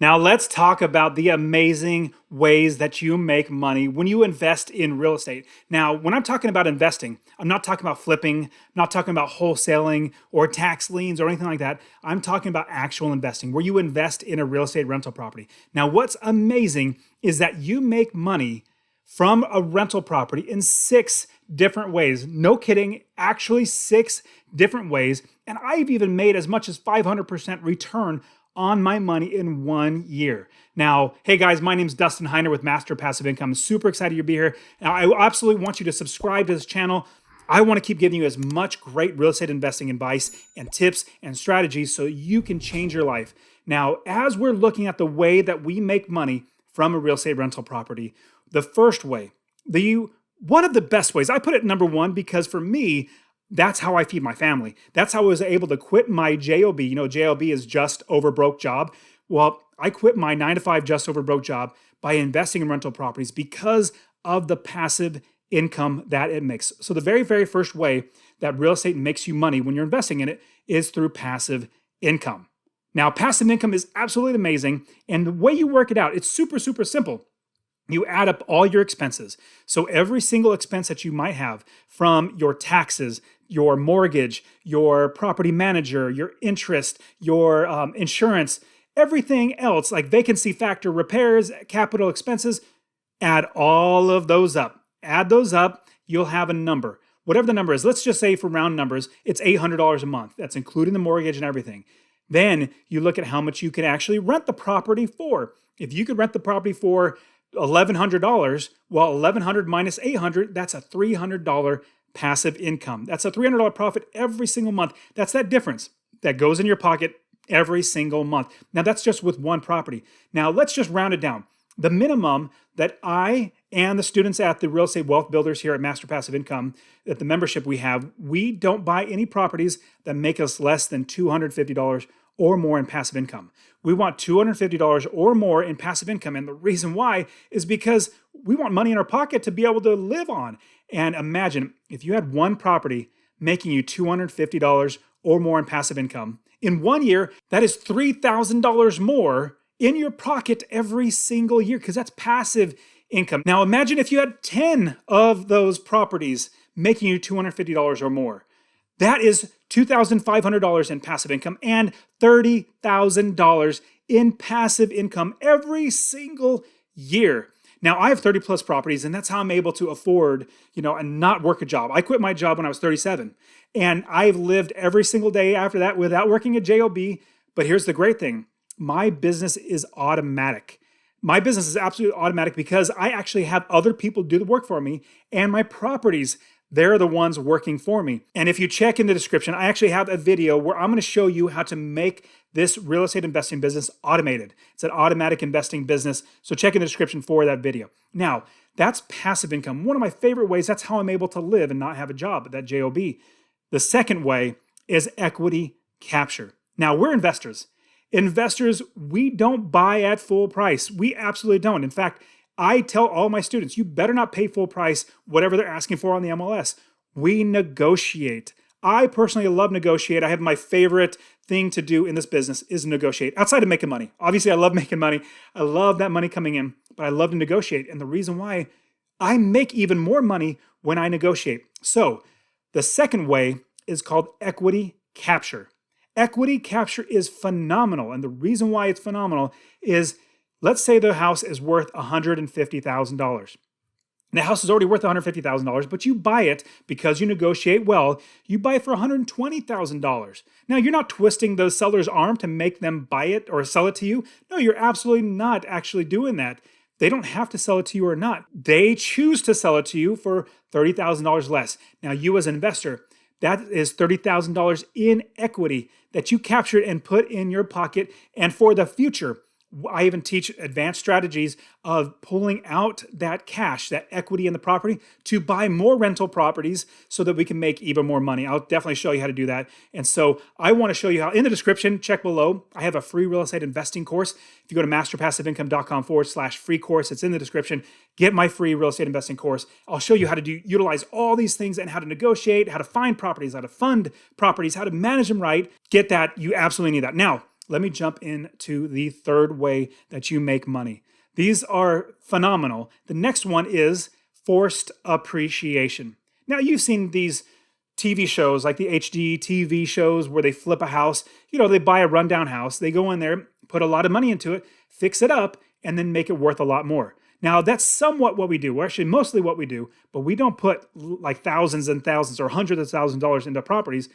Now let's talk about the amazing ways that you make money when you invest in real estate. Now, when I'm talking about investing, I'm not talking about flipping, I'm not talking about wholesaling or tax liens or anything like that. I'm talking about actual investing where you invest in a real estate rental property. Now, what's amazing is that you make money from a rental property in 6 different ways. No kidding, actually 6 different ways. And I've even made as much as 500% return on my money in 1 year. Now, hey guys, my name's Dustin Heiner with Master Passive Income. I'm super excited to be here. Now, I absolutely want you to subscribe to this channel. I want to keep giving you as much great real estate investing advice and tips and strategies so you can change your life. Now, as we're looking at the way that we make money from a real estate rental property, the first way, one of the best ways, I put it number one because for me, that's how I feed my family. That's how I was able to quit my JOB. You know, JOB is just over broke job. Well, I quit my 9 to 5 just over broke job by investing in rental properties because of the passive income that it makes. So the very, very first way that real estate makes you money when you're investing in it is through passive income. Now, passive income is absolutely amazing. And the way you work it out, it's super, super simple. You add up all your expenses. So every single expense that you might have, from your taxes, your mortgage, your property manager, your interest, your insurance, everything else like vacancy factor, repairs, capital expenses, add all of those up. Add those up, you'll have a number. Whatever the number is, let's just say for round numbers, it's $800 a month. That's including the mortgage and everything. Then you look at how much you can actually rent the property for. If you could rent the property for $1,100, well, $1,100 minus $800, that's a $300 passive income. That's a $300 profit every single month. That's that difference that goes in your pocket every single month. Now, that's just with one property. Now, let's just round it down. The minimum that I and the students at the Real Estate Wealth Builders here at Master Passive Income, at the membership we have, we don't buy any properties that make us less than $250 or more in passive income. We want $250 or more in passive income. And the reason why is because we want money in our pocket to be able to live on. And imagine if you had one property making you $250 or more in passive income. In 1 year, that is $3,000 more in your pocket every single year because that's passive income. Now imagine if you had 10 of those properties making you $250 or more. That is $2,500 in passive income and $30,000 in passive income every single year. Now, I have 30 plus properties, and that's how I'm able to afford, and not work a job. I quit my job when I was 37, and I've lived every single day after that without working a job. But here's the great thing. My business is automatic. My business is absolutely automatic because I actually have other people do the work for me, and my properties, they're the ones working for me. And if you check in the description, I actually have a video where I'm going to show you how to make this real estate investing business automated. It's an automatic investing business. So check in the description for that video. Now, that's passive income. One of my favorite ways, that's how I'm able to live and not have a job at that JOB. The second way is equity capture. Now, we're investors. Investors, we don't buy at full price. We absolutely don't. In fact, I tell all my students, you better not pay full price, whatever they're asking for on the MLS. We negotiate. I personally love negotiate. I have my favorite thing to do in this business is negotiate outside of making money. Obviously, I love making money. I love that money coming in, but I love to negotiate. And the reason why, I make even more money when I negotiate. So the second way is called equity capture. Equity capture is phenomenal. And the reason why it's phenomenal is, let's say the house is worth $150,000. The house is already worth $150,000, but you buy it because you negotiate well. You buy it for $120,000. Now, you're not twisting the seller's arm to make them buy it or sell it to you. No, you're absolutely not actually doing that. They don't have to sell it to you or not. They choose to sell it to you for $30,000 less. Now, you as an investor, that is $30,000 in equity that you captured and put in your pocket. And for the future, I even teach advanced strategies of pulling out that cash, that equity in the property to buy more rental properties so that we can make even more money. I'll definitely show you how to do that. And so I want to show you how. In the description, check below, I have a free real estate investing course. If you go to masterpassiveincome.com/free course, it's in the description. Get my free real estate investing course. I'll show you how to utilize all these things and how to negotiate, how to find properties, how to fund properties, how to manage them right. Get that. You absolutely need that. Now, let me jump into the third way that you make money. These are phenomenal. The next one is forced appreciation. Now, you've seen these TV shows like the HD TV shows where they flip a house. They buy a rundown house, they go in there, put a lot of money into it, fix it up, and then make it worth a lot more. Now, that's somewhat what we do. Well, actually, mostly what we do, but we don't put like thousands and thousands or hundreds of thousands of dollars into properties.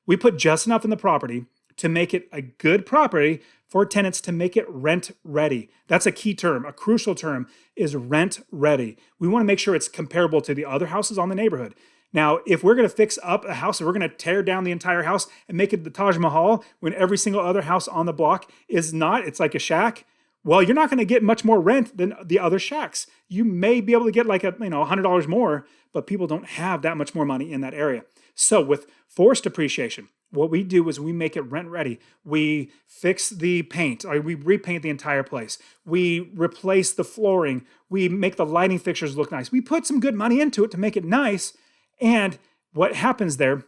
We put just enough in the property to make it a good property for tenants, to make it rent ready. That's a key term. A crucial term is rent ready. We want to make sure it's comparable to the other houses on the neighborhood. Now, if we're going to fix up a house, if we're going to tear down the entire house and make it the Taj Mahal when every single other house on the block is not, it's like a shack, well, you're not going to get much more rent than the other shacks. You may be able to get like $100 more, but people don't have that much more money in that area. So with forced appreciation, what we do is we make it rent ready. We fix the paint, or we repaint the entire place. We replace the flooring. We make the lighting fixtures look nice. We put some good money into it to make it nice. And what happens there,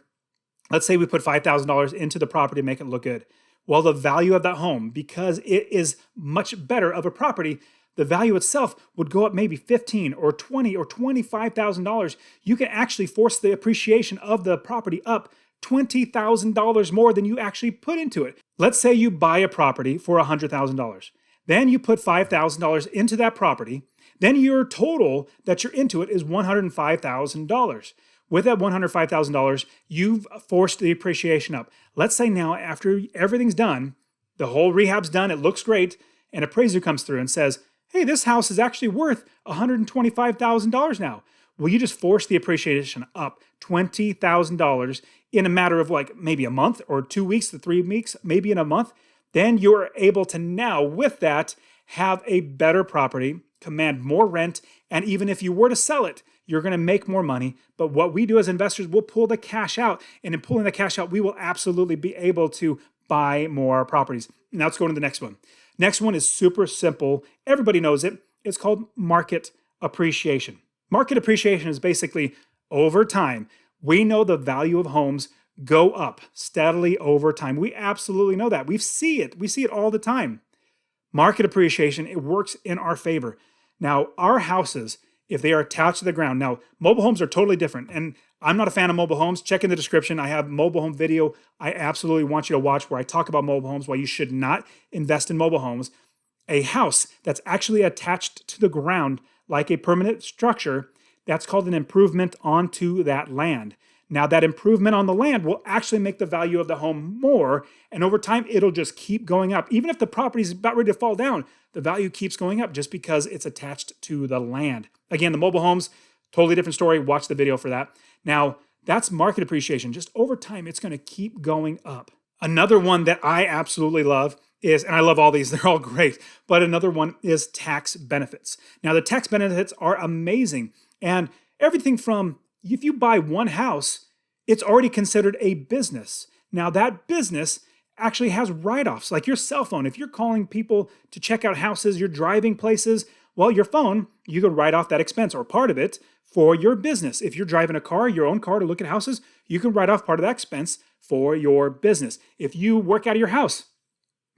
let's say we put $5,000 into the property to make it look good. Well, the value of that home, because it is much better of a property, the value itself would go up maybe $15,000 or $20,000 or $25,000. You can actually force the appreciation of the property up $20,000 more than you actually put into it. Let's say you buy a property for $100,000. Then you put $5,000 into that property. Then your total that you're into it is $105,000. With that $105,000, you've forced the appreciation up. Let's say now, after everything's done, the whole rehab's done, it looks great, an appraiser comes through and says, hey, this house is actually worth $125,000 now. Well, you just force the appreciation up $20,000 in a matter of like maybe a month or 2 weeks to 3 weeks, maybe in a month. Then you're able to now, with that, have a better property, command more rent, and even if you were to sell it, you're going to make more money. But what we do as investors, we'll pull the cash out. And in pulling the cash out, we will absolutely be able to buy more properties. Now let's go to the next one. Next one is super simple. Everybody knows it. It's called market appreciation. Market appreciation is basically over time. We know the value of homes go up steadily over time. We absolutely know that. We see it. We see it all the time. Market appreciation, it works in our favor. Now, our houses, if they are attached to the ground. Now, mobile homes are totally different. And I'm not a fan of mobile homes. Check in the description. I have mobile home video I absolutely want you to watch where I talk about mobile homes, why you should not invest in mobile homes. A house that's actually attached to the ground like a permanent structure, that's called an improvement onto that land. Now, that improvement on the land will actually make the value of the home more, and over time, it'll just keep going up. Even if the property is about ready to fall down, the value keeps going up just because it's attached to the land. Again, the mobile homes, totally different story. Watch the video for that. Now, that's market appreciation. Just over time, it's going to keep going up. Another one that I absolutely love is, and I love all these, they're all great, but another one is tax benefits. Now, the tax benefits are amazing, and everything from, if you buy one house, it's already considered a business. Now, that business actually has write-offs, like your cell phone. If you're calling people to check out houses, you're driving places, well, your phone, you could write off that expense or part of it for your business. If you're driving a car, your own car to look at houses, you can write off part of that expense for your business. If you work out of your house,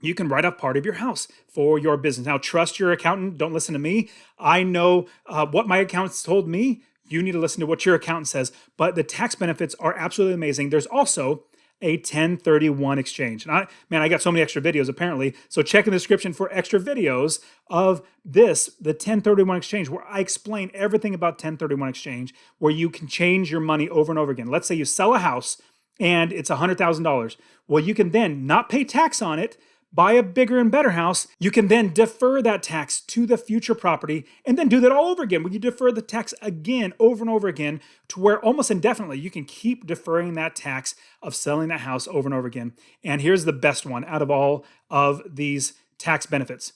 you can write off part of your house for your business. Now, trust your accountant. Don't listen to me. I know what my accountant's told me. You need to listen to what your accountant says. But the tax benefits are absolutely amazing. There's also a 1031 exchange. And I got so many extra videos apparently. So check in the description for extra videos of this, the 1031 exchange, where I explain everything about 1031 exchange, where you can change your money over and over again. Let's say you sell a house and it's $100,000. Well, you can then not pay tax on it, buy a bigger and better house. You can then defer that tax to the future property and then do that all over again, where you defer the tax again over and over again, to where almost indefinitely you can keep deferring that tax of selling that house over and over again. And here's the best one out of all of these tax benefits: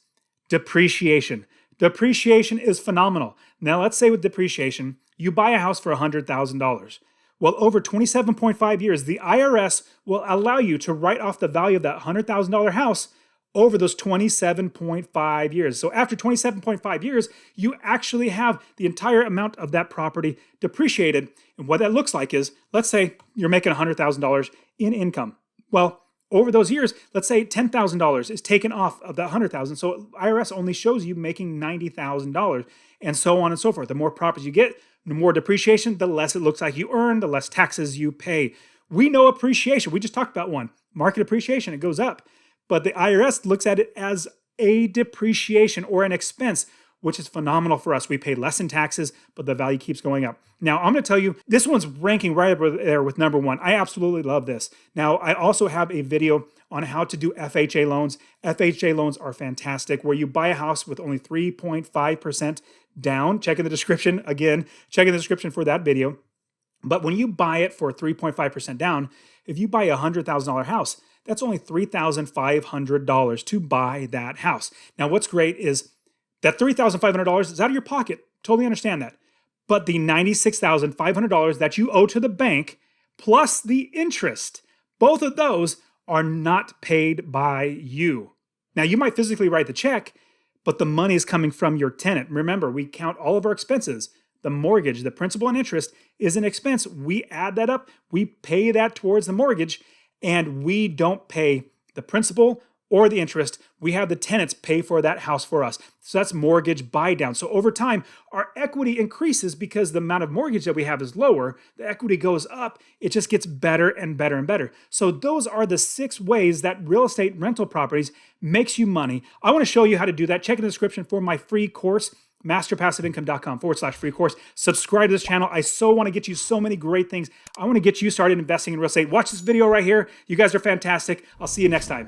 depreciation. Depreciation is phenomenal. Now, let's say with depreciation, you buy a house for $100,000. Well, over 27.5 years, the IRS will allow you to write off the value of that $100,000 house over those 27.5 years. So after 27.5 years, you actually have the entire amount of that property depreciated. And what that looks like is, let's say you're making $100,000 in income. Well, over those years, let's say $10,000 is taken off of that $100,000. So IRS only shows you making $90,000 and so on and so forth. The more properties you get, the more depreciation, the less it looks like you earn, the less taxes you pay. We know appreciation. We just talked about one. Market appreciation, it goes up. But the IRS looks at it as a depreciation or an expense, which is phenomenal for us. We pay less in taxes, but the value keeps going up. Now, I'm going to tell you, this one's ranking right up there with number one. I absolutely love this. Now, I also have a video on how to do FHA loans. FHA loans are fantastic, where you buy a house with only 3.5% down. Check in the description. Again, check in the description for that video. But when you buy it for 3.5% down, if you buy a $100,000 house, that's only $3,500 to buy that house. Now, what's great is that $3,500 is out of your pocket. Totally understand that. But the $96,500 that you owe to the bank, plus the interest, both of those are not paid by you. Now, you might physically write the check, but the money is coming from your tenant. Remember, we count all of our expenses. The mortgage, the principal and interest is an expense. We add that up, we pay that towards the mortgage, and we don't pay the principal or the interest. We have the tenants pay for that house for us. So that's mortgage buy down. So over time, our equity increases because the amount of mortgage that we have is lower. The equity goes up. It just gets better and better and better. So those are the 6 ways that real estate rental properties makes you money. I want to show you how to do that. Check in the description for my free course, masterpassiveincome.com/free course. Subscribe to this channel. I so want to get you so many great things. I want to get you started investing in real estate. Watch this video right here. You guys are fantastic. I'll see you next time.